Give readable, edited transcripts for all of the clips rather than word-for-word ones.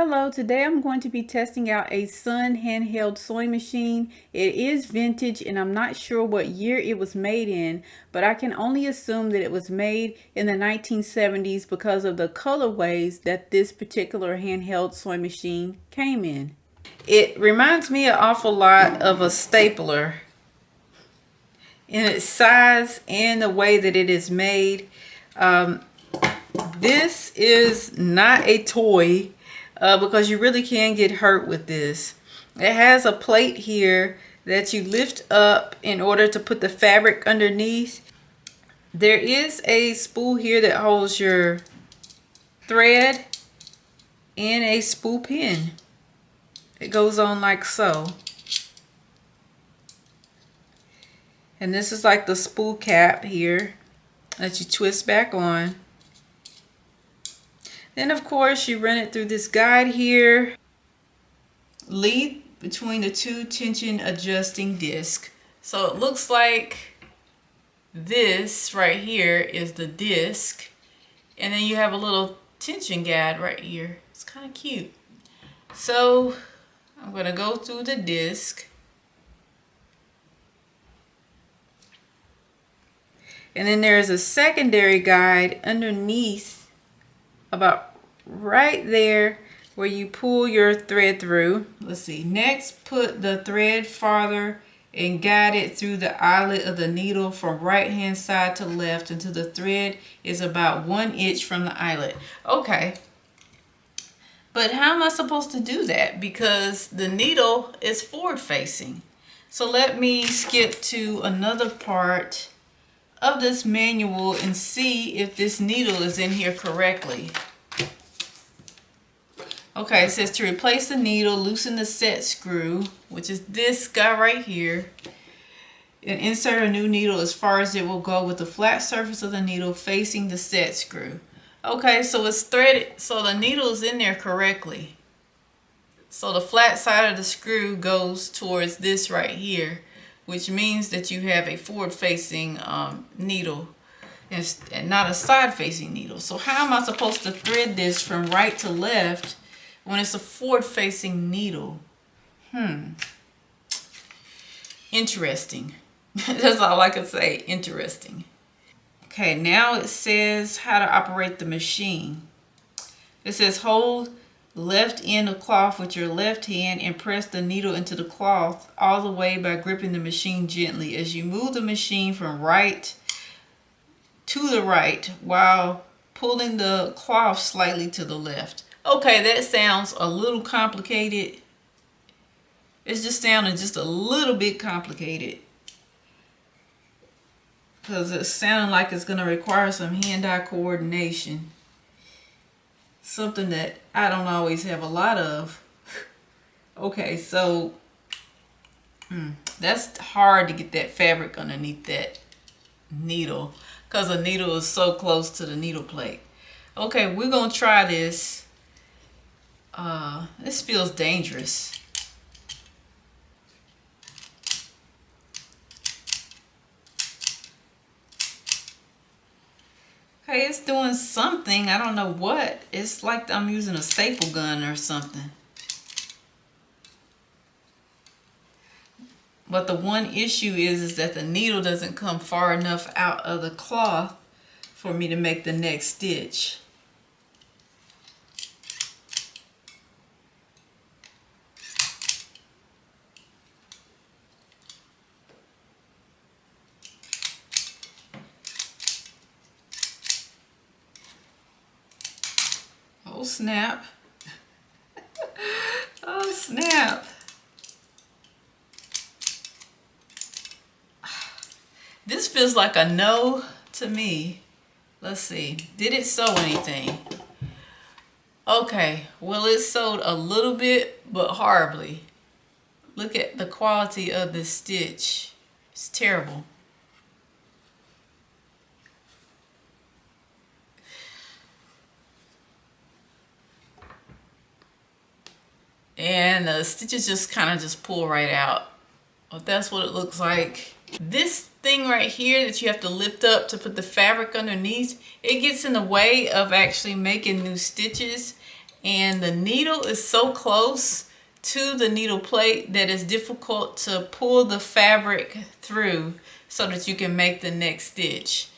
Hello, today I'm going to be testing out a Sun handheld sewing machine. It is vintage and I'm not sure what year it was made in, but I can only assume that it was made in the 1970s because of the colorways that this particular handheld sewing machine came in. It reminds me an awful lot of a stapler in its size and the way that it is made. This is not a toy because you really can get hurt with this. It has a plate here that you lift up in order to put the fabric underneath. There is a spool here that holds your thread and a spool pin. It goes on like so. And this is like the spool cap here that you twist back on. Then of course you run it through this guide here. Lead between the two tension adjusting discs. So it looks like this right here is the disc. And then you have a little tension guide right here. It's kind of cute. So I'm going to go through the disc. And then there's a secondary guide underneath, about right there where you pull your thread through. Let's see. Next, put the thread farther and guide it through the eyelet of the needle from right hand side to left until the thread is about 1 inch from the eyelet. Okay. But how am I supposed to do that? Because the needle is forward facing. So let me skip to another part of this manual and see if this needle is in here correctly. Okay, it says to replace the needle, loosen the set screw, which is this guy right here, and insert a new needle as far as it will go with the flat surface of the needle facing the set screw. Okay, so it's threaded, so the needle is in there correctly. So the flat side of the screw goes towards this right here, which means that you have a forward-facing needle and not a side-facing needle. So how am I supposed to thread this from right to left when it's a forward-facing needle? Interesting. That's all I can say, interesting. Okay, now it says how to operate the machine. It says hold left end of cloth with your left hand and press the needle into the cloth all the way by gripping the machine gently as you move the machine from right to the right while pulling the cloth slightly to the left. Okay, that sounds a little complicated. It's just sounding just a little bit complicated because it's sounding like it's going to require some hand-eye coordination. Something that I don't always have a lot of. Okay, so that's hard to get that fabric underneath that needle because the needle is so close to the needle plate. Okay, we're gonna try this. This feels dangerous. Okay, it's doing something. I don't know what. It's like I'm using a staple gun or something. But the one issue is that the needle doesn't come far enough out of the cloth for me to make the next stitch. Oh snap. Oh snap. This feels like a no to me. Let's see. Did it sew anything? Okay. Well, it sewed a little bit, but horribly. Look at the quality of this stitch. It's terrible. And the stitches just kind of just pull right out. Well, that's what it looks like. This thing right here that you have to lift up to put the fabric underneath, it gets in the way of actually making new stitches. and the needle is so close to the needle plate that it's difficult to pull the fabric through so that you can make the next stitch.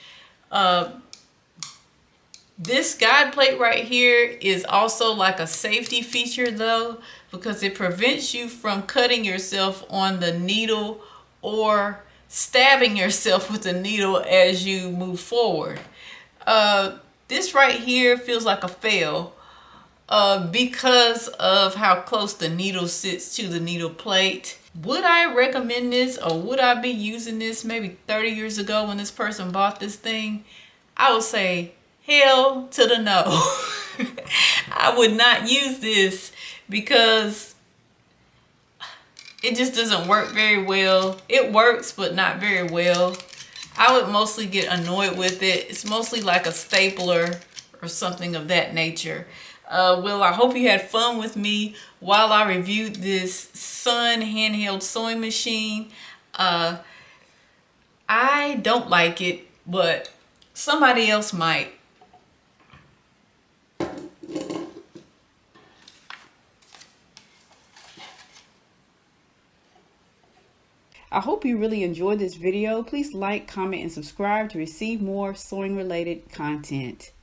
This guide plate right here is also like a safety feature though, because it prevents you from cutting yourself on the needle or stabbing yourself with the needle as you move forward. This right here feels like a fail because of how close the needle sits to the needle plate. Would I recommend this, or would I be using this maybe 30 years ago when this person bought this thing? I would say hell to the no. I would not use this because it just doesn't work very well. It works, but not very well. I would mostly get annoyed with it. It's mostly like a stapler or something of that nature. Well, I hope you had fun with me while I reviewed this Sun handheld sewing machine. I don't like it, but somebody else might. I hope you really enjoyed this video. Please like, comment, and subscribe to receive more sewing related content.